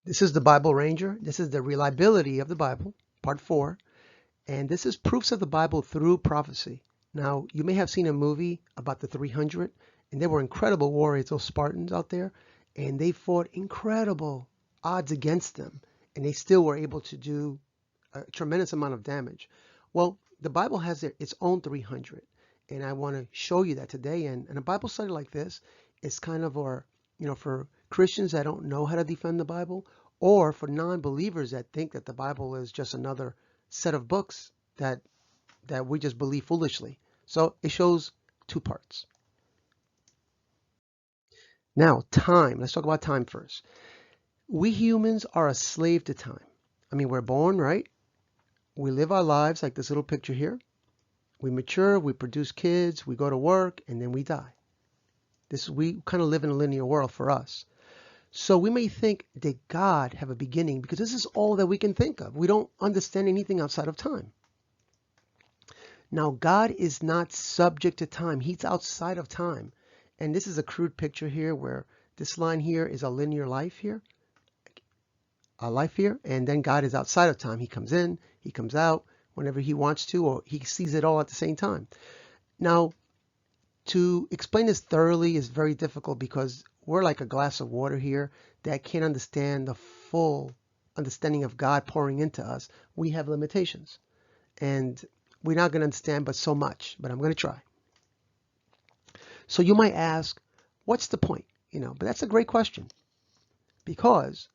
This is the Bible Ranger. This is the reliability of the Bible, part 4. And this is proofs of the Bible through prophecy. Now, you may have seen a movie about the 300, and they were incredible warriors, those Spartans out there, and they fought incredible odds against them, and they still were able to do a tremendous amount of damage. Well, the Bible has its own 300, and I want to show you that today. And a Bible study like this is kind of for Christians that don't know how to defend the Bible, or for non-believers that think that the Bible is just another set of books that we just believe foolishly. So it shows two parts. Now, time. Let's talk about time first. We humans are a slave to time. I mean, we're born, right? We live our lives like this little picture here. We mature, we produce kids, we go to work, and then we die. We kind of live in a linear world for us. So we may think, did God have a beginning? Because this is all that we can think of. We don't understand anything outside of time. Now, God is not subject to time. He's outside of time. And this is a crude picture here where this line here is a linear life here. A life here. And then God is outside of time. He comes in, he comes out whenever he wants to, or he sees it all at the same time. Now, to explain this thoroughly is very difficult because we're like a glass of water here that can't understand the full understanding of God pouring into us. We have limitations, and we're not going to understand but so much, but I'm going to try. So you might ask, what's the point? But that's a great question, because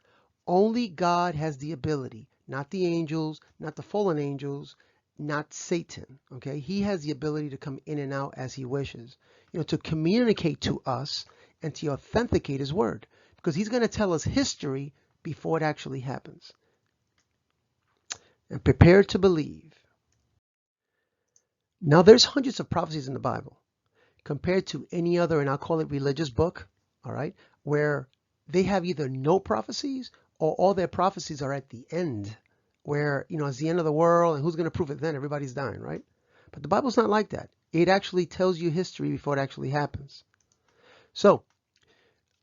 only God has the ability, not the angels, not the fallen angels, not Satan, okay? He has the ability to come in and out as he wishes, to communicate to us and to authenticate his word, because he's going to tell us history before it actually happens. And prepare to believe. Now, there's hundreds of prophecies in the Bible compared to any other, and I'll call it religious book, all right, where they have either no prophecies or all their prophecies are at the end, where, it's the end of the world, and who's going to prove it then? Everybody's dying, right? But the Bible's not like that. It actually tells you history before it actually happens. So,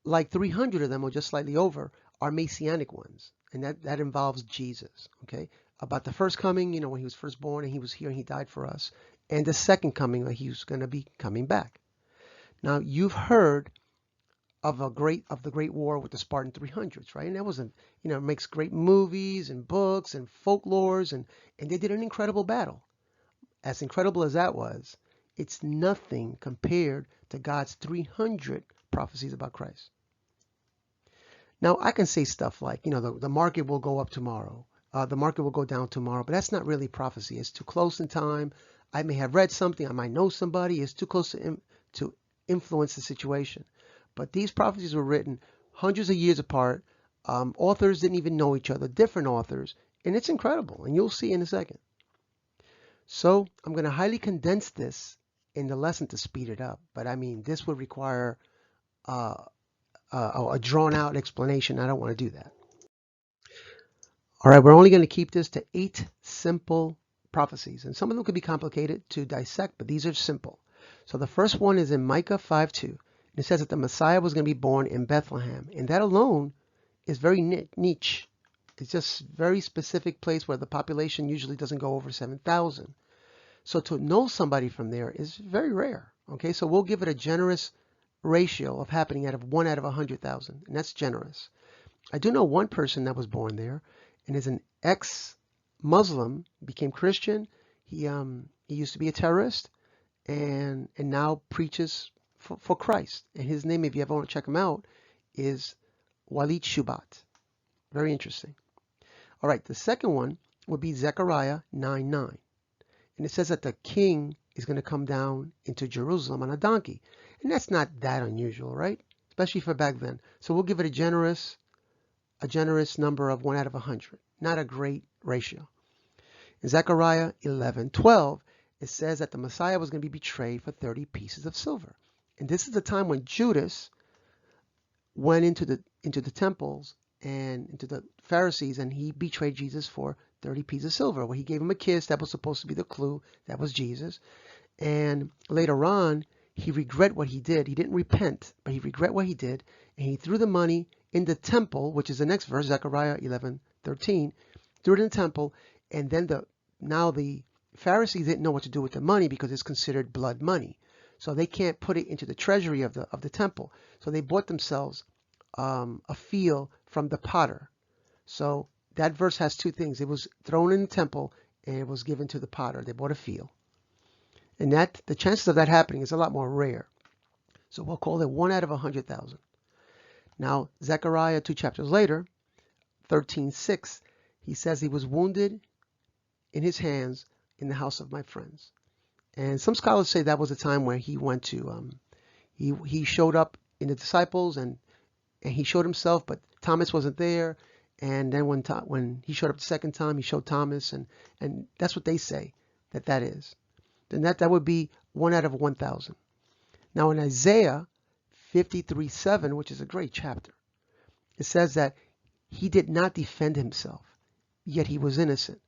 like 300 of them, or just slightly over, are messianic ones, and that involves Jesus, okay? About the first coming, when he was first born, and he was here, and he died for us, and the second coming, that he was going to be coming back. Now, you've heard of the Great War with the Spartan 300s, right? And that was makes great movies and books and folklores, and they did an incredible battle. As incredible as that was, it's nothing compared to God's 300 prophecies about Christ. Now, I can say stuff like, the market will go up tomorrow. The market will go down tomorrow, but that's not really prophecy. It's too close in time. I may have read something. I might know somebody. It's too close to influence the situation. But these prophecies were written hundreds of years apart. Authors didn't even know each other, different authors, and it's incredible, and you'll see in a second. So I'm going to highly condense this in the lesson to speed it up, but I mean, this would require a drawn-out explanation. I don't want to do that. All right, we're only going to keep this to 8 simple prophecies, and some of them could be complicated to dissect, but these are simple. So the first one is in Micah 5:2. It says that the Messiah was going to be born in Bethlehem. And that alone is very niche. It's just very specific place where the population usually doesn't go over 7,000. So to know somebody from there is very rare. Okay, so we'll give it a generous ratio of happening out of 1 out of 100,000. And that's generous. I do know one person that was born there and is an ex-Muslim, became Christian. He used to be a terrorist and now preaches for Christ. And his name, if you ever want to check him out, is Walid Shubat. Very interesting. All right, the second one would be Zechariah 9:9. And it says that the king is going to come down into Jerusalem on a donkey. And that's not that unusual, right? Especially for back then. So we'll give it a generous number of 1 out of 100. Not a great ratio. In Zechariah 11:12, it says that the Messiah was going to be betrayed for 30 pieces of silver. And this is the time when Judas went into the temples and into the Pharisees, and he betrayed Jesus for 30 pieces of silver. Well, he gave him a kiss. That was supposed to be the clue. That was Jesus. And later on, he regret what he did. He didn't repent, but he regret what he did, and he threw the money in the temple, which is the next verse, Zechariah 11:13, threw it in the temple, and then now the Pharisees didn't know what to do with the money because it's considered blood money. So they can't put it into the treasury of the temple. So they bought themselves a field from the potter. So that verse has two things. It was thrown in the temple and it was given to the potter. They bought a field. And that the chances of that happening is a lot more rare. So we'll call it 1 out of 100,000. Now, Zechariah 2 chapters later, 13:6, he says he was wounded in his hands in the house of my friends. And some scholars say that was a time where he went to, he showed up in the disciples and he showed himself, but Thomas wasn't there. And then when he showed up the second time, he showed Thomas, and that's what they say that is. Then that would be 1 out of 1,000. Now in Isaiah 53:7, which is a great chapter, it says that he did not defend himself, yet he was innocent.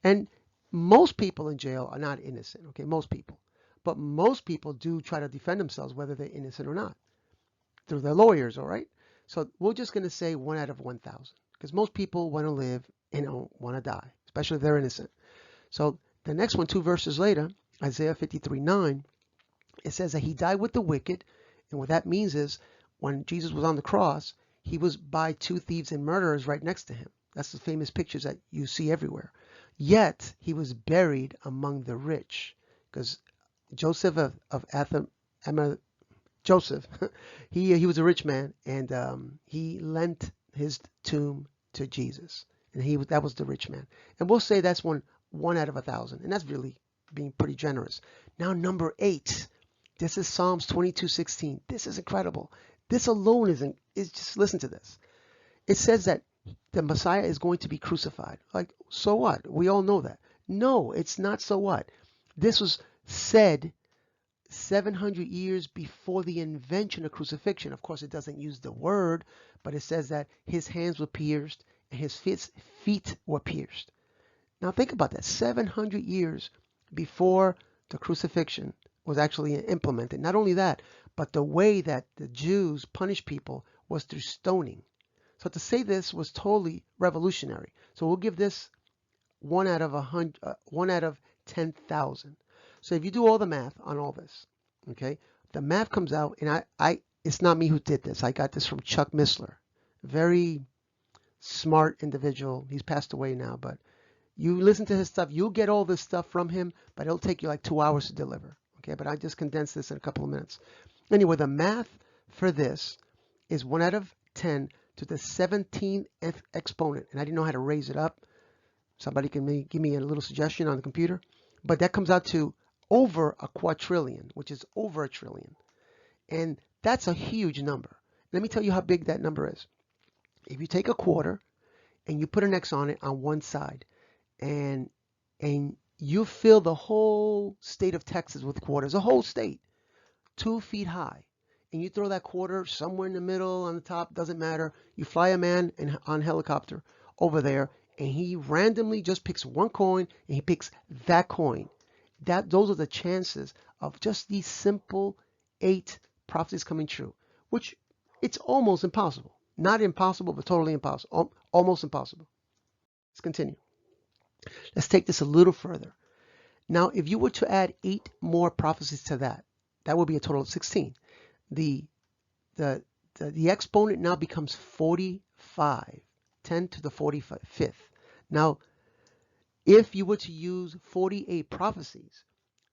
And most people in jail are not innocent, okay, most people. But most people do try to defend themselves, whether they're innocent or not, through their lawyers, all right? So we're just going to say 1 out of 1,000, because most people want to live and don't want to die, especially if they're innocent. So the next one, 2 verses later, Isaiah 53:9, it says that he died with the wicked. And what that means is when Jesus was on the cross, he was by 2 thieves and murderers right next to him. That's the famous pictures that you see everywhere. Yet he was buried among the rich, because Joseph Joseph, he was a rich man, and he lent his tomb to Jesus, and that was the rich man. And we'll say that's one out of 1,000, and that's really being pretty generous. Now number 8, this is Psalms 22:16. This is incredible. This alone is just listen to this. It says that the Messiah is going to be crucified. Like, so what? We all know that. No, it's not so what. This was said 700 years before the invention of crucifixion. Of course, it doesn't use the word, but it says that his hands were pierced and his feet were pierced. Now think about that. 700 years before the crucifixion was actually implemented. Not only that, but the way that the Jews punished people was through stoning. So to say this was totally revolutionary. So we'll give this 1 out of 10,000. So if you do all the math on all this, okay, the math comes out, and it's not me who did this. I got this from Chuck Missler, very smart individual. He's passed away now, but you listen to his stuff, you'll get all this stuff from him, but it'll take you like 2 hours to deliver. Okay, but I just condensed this in a couple of minutes. Anyway, the math for this is 1 out of 10 to the 17th exponent, and I didn't know how to raise it up. Somebody can give me a little suggestion on the computer, but that comes out to over a quadrillion, which is over a trillion, and that's a huge number. Let me tell you how big that number is. If you take a quarter and you put an X on it on one side, and you fill the whole state of Texas with quarters, a whole state, 2 feet high, and you throw that quarter somewhere in the middle, on the top, doesn't matter. You fly a man on helicopter over there, and he randomly just picks one coin, and he picks that coin. Those are the chances of just these simple 8 prophecies coming true, which it's almost impossible. Not impossible, but totally impossible. Almost impossible. Let's continue. Let's take this a little further. Now, if you were to add 8 more prophecies to that would be a total of 16. The exponent now becomes 45, 10 to the 45th. Now, if you were to use 48 prophecies,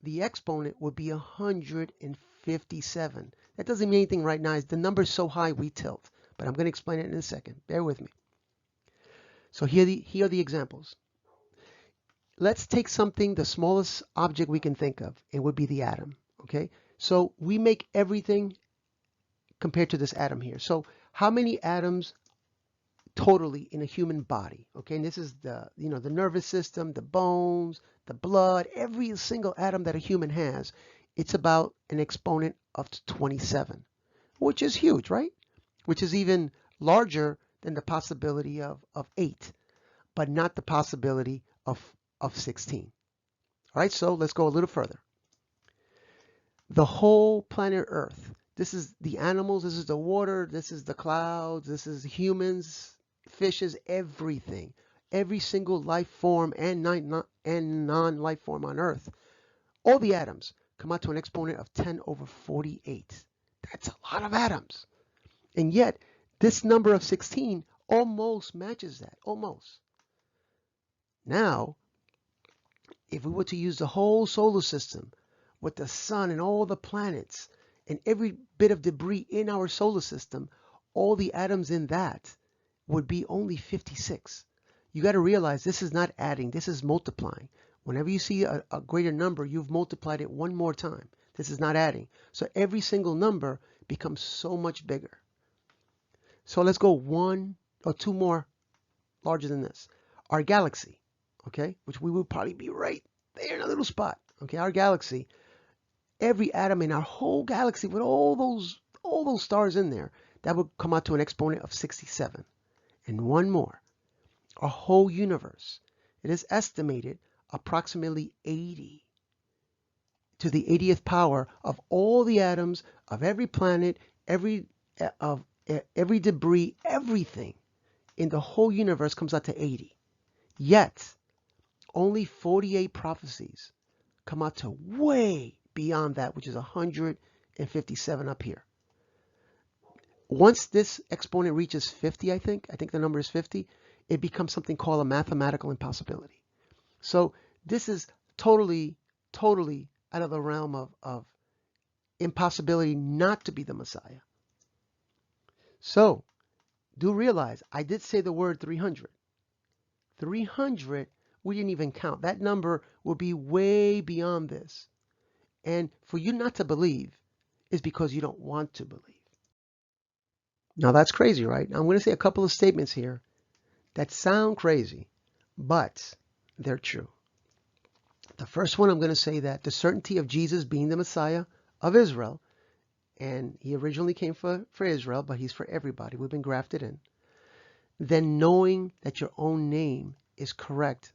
the exponent would be 157. That doesn't mean anything right now. The number is so high we tilt, but I'm going to explain it in a second. Bear with me. So here are the examples. Let's take something, the smallest object we can think of. It would be the atom. Okay, so we make everything compared to this atom here. So how many atoms totally in a human body? Okay, and this is the nervous system, the bones, the blood, every single atom that a human has. It's about an exponent of 27, which is huge, right? Which is even larger than the possibility of 8, but not the possibility of 16. All right, so let's go a little further. The whole planet Earth This is the animals, this is the water, this is the clouds, this is humans, fishes, everything. Every single life form and non-life form on Earth. All the atoms come out to an exponent of 10 over 48. That's a lot of atoms. And yet, this number of 16 almost matches that, almost. Now, if we were to use the whole solar system with the sun and all the planets and every bit of debris in our solar system, all the atoms in that would be only 56. You got to realize this is not adding, this is multiplying. Whenever you see a greater number, you've multiplied it one more time. This is not adding. So every single number becomes so much bigger. So let's go one or two more larger than this. Our galaxy, okay, which we would probably be right there in a little spot. Okay, our galaxy, every atom in our whole galaxy with all those stars in there, that would come out to an exponent of 67. And one more, our whole universe, it is estimated approximately 80 to the 80th power of all the atoms of every planet, every debris, everything in the whole universe comes out to 80. Yet, only 48 prophecies come out to way beyond that, which is 157 up here. Once this exponent reaches 50, I think the number is 50, it becomes something called a mathematical impossibility. So this is totally out of the realm of impossibility not to be the Messiah. So do realize I did say the word 300. 300, we didn't even count. That number will be way beyond this. And for you not to believe is because you don't want to believe. Now that's crazy, right? Now I'm going to say a couple of statements here that sound crazy, but they're true. The first one, I'm going to say that the certainty of Jesus being the Messiah of Israel, and he originally came for Israel, but he's for everybody. We've been grafted in. Then knowing that your own name is correct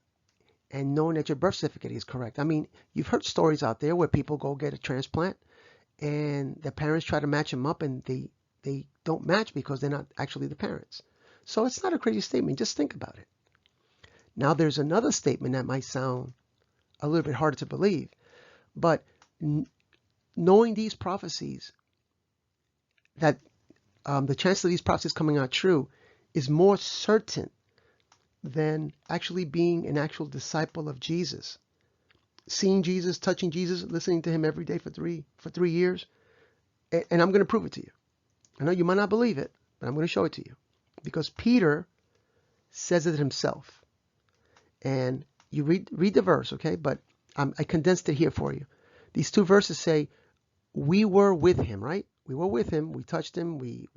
and knowing that your birth certificate is correct. I mean, you've heard stories out there where people go get a transplant and the parents try to match them up and they don't match because they're not actually the parents. So it's not a crazy statement. Just think about it. Now there's another statement that might sound a little bit harder to believe, but knowing these prophecies, that the chance of these prophecies coming out true is more certain than actually being an actual disciple of Jesus. Seeing Jesus, touching Jesus, listening to him every day for 3 years. And I'm going to prove it to you. I know you might not believe it, but I'm going to show it to you. Because Peter says it himself. And you read the verse, okay? But I condensed it here for you. These two verses say, we were with him, right? We were with him. We touched him. We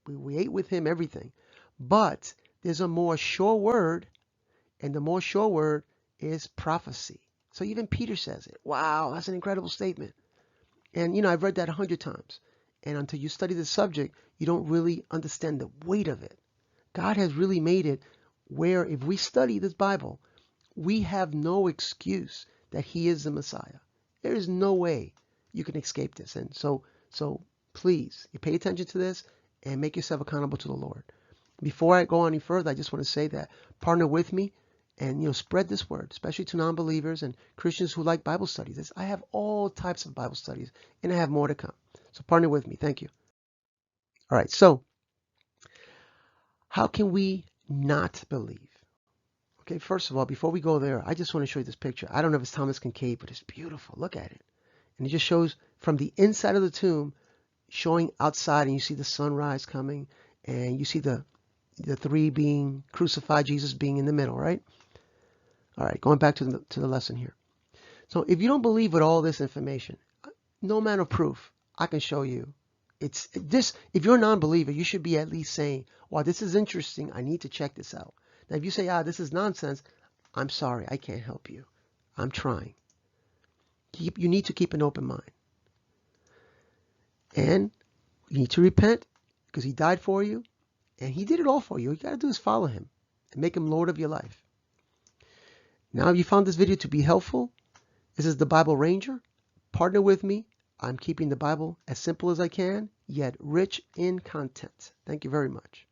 ate with him, everything. But there's a more sure word, and the more sure word is prophecy. So even Peter says it. Wow, that's an incredible statement. And, you know, I've read that 100 times. And until you study the subject, you don't really understand the weight of it. God has really made it where if we study this Bible, we have no excuse that he is the Messiah. There is no way you can escape this. And so please, you pay attention to this and make yourself accountable to the Lord. Before I go any further, I just want to say that partner with me and, you know, spread this word, especially to non-believers and Christians who like Bible studies. I have all types of Bible studies and I have more to come. So partner with me. Thank you. All right. So how can we not believe? Okay. First of all, before we go there, I just want to show you this picture. I don't know if it's Thomas Kincaid, but it's beautiful. Look at it. And it just shows from the inside of the tomb showing outside, and you see the sunrise coming and you see the three being crucified, Jesus being in the middle, right? All right, going back to the lesson here. So if you don't believe with all this information, no amount of proof I can show you. It's this. If you're a non-believer, you should be at least saying, "Wow, this is interesting. I need to check this out." Now, if you say, this is nonsense," I'm sorry, I can't help you. I'm trying. You need to keep an open mind, and you need to repent because he died for you. And he did it all for you. All you got to do is follow him and make him Lord of your life. Now, if you found this video to be helpful, this is the Bible Ranger. Partner with me I'm keeping the Bible as simple as I can, yet rich in content. Thank you very much.